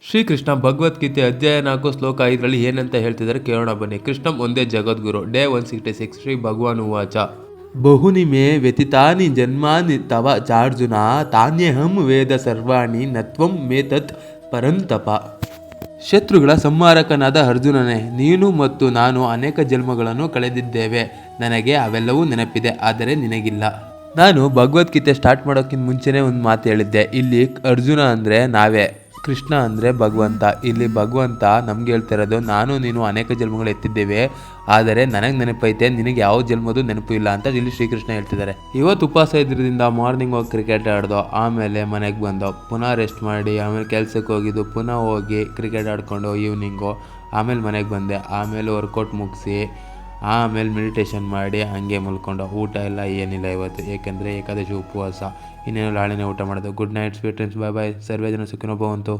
ಶ್ರೀಕೃಷ್ಣ ಭಗವದ್ಗೀತೆ ಅಧ್ಯಾಯ 4 ಶ್ಲೋಕ 5ರಲ್ಲಿ ಏನಂತ ಹೇಳ್ತಿದ್ದಾರೆ ಕೇಳೋಣ ಬನ್ನಿ. ಕೃಷ್ಣಂ ಒಂದೇ ಜಗದ್ಗುರು. ಡೇ 166. ಶ್ರೀ ಭಗವಾನ್ ಉವಾಚ ಬಹುನಿ ಮೇ ವ್ಯತಿತಾನಿ ಜನ್ಮಾನಿ ತವ ಚಾರ್ಜುನ ತಾನ್ಯಹಂ ವೇದ ಸರ್ವಾಣಿ ನತ್ವಂ ಮೇ ತತ್ ಪರಂತಪ. ಶತ್ರುಗಳ ಸಂಹಾರಕನಾದ ಅರ್ಜುನನೇ, ನೀನು ಮತ್ತು ನಾನು ಅನೇಕ ಜನ್ಮಗಳನ್ನು ಕಳೆದಿದ್ದೇವೆ. ನನಗೆ ಅವೆಲ್ಲವೂ ನೆನಪಿದೆ, ಆದರೆ ನಿನಗಿಲ್ಲ. ನಾನು ಭಗವದ್ಗೀತೆ ಸ್ಟಾರ್ಟ್ ಮಾಡೋಕ್ಕಿಂತ ಮುಂಚೆನೇ ಒಂದು ಮಾತು ಹೇಳಿದ್ದೆ. ಇಲ್ಲಿ ಅರ್ಜುನ ಅಂದರೆ ನಾವೇ, ಕೃಷ್ಣ ಅಂದರೆ ಭಗವಂತ. ಇಲ್ಲಿ ಭಗವಂತ ನಮ್ಗೆ ಹೇಳ್ತಿರೋದು, ನಾನು ನೀನು ಅನೇಕ ಜನ್ಮಗಳು ಎತ್ತಿದ್ದೇವೆ, ಆದರೆ ನನಗೆ ನೆನಪೈತೆ, ನಿನಗೆ ಯಾವ ಜನ್ಮದು ನೆನಪು ಇಲ್ಲ ಅಂತ ಇಲ್ಲಿ ಶ್ರೀಕೃಷ್ಣ ಹೇಳ್ತಿದ್ದಾರೆ. ಇವತ್ತು ಉಪವಾಸ ಇದ್ರಿಂದ ಮಾರ್ನಿಂಗ್ ಹೋಗಿ ಕ್ರಿಕೆಟ್ ಆಡ್ದೋ, ಆಮೇಲೆ ಮನೆಗೆ ಬಂದೋ, ಪುನಃ ರೆಸ್ಟ್ ಮಾಡಿ, ಆಮೇಲೆ ಕೆಲಸಕ್ಕೆ ಹೋಗಿದ್ದು, ಪುನಃ ಹೋಗಿ ಕ್ರಿಕೆಟ್ ಆಡ್ಕೊಂಡು ಈವ್ನಿಂಗು, ಆಮೇಲೆ ಮನೆಗೆ ಬಂದೆ, ಆಮೇಲೆ ವರ್ಕೌಟ್ ಮುಗಿಸಿ, ಆಮೇಲೆ ಮೆಡಿಟೇಷನ್ ಮಾಡಿ ಹಂಗೆ ಮಲ್ಕೊಂಡು, ಊಟ ಎಲ್ಲ ಏನಿಲ್ಲ ಇವತ್ತು, ಏಕೆಂದರೆ ಏಕಾದಶಿ ಉಪವಾಸ. ಇನ್ನೇನು ನಾಳೆನೇ ಊಟ ಮಾಡೋದು. Good night sweet dreams. Bye bye. ಸರ್ವೇ ಜನ ಸುಖಿನೋ ಭವಂತು.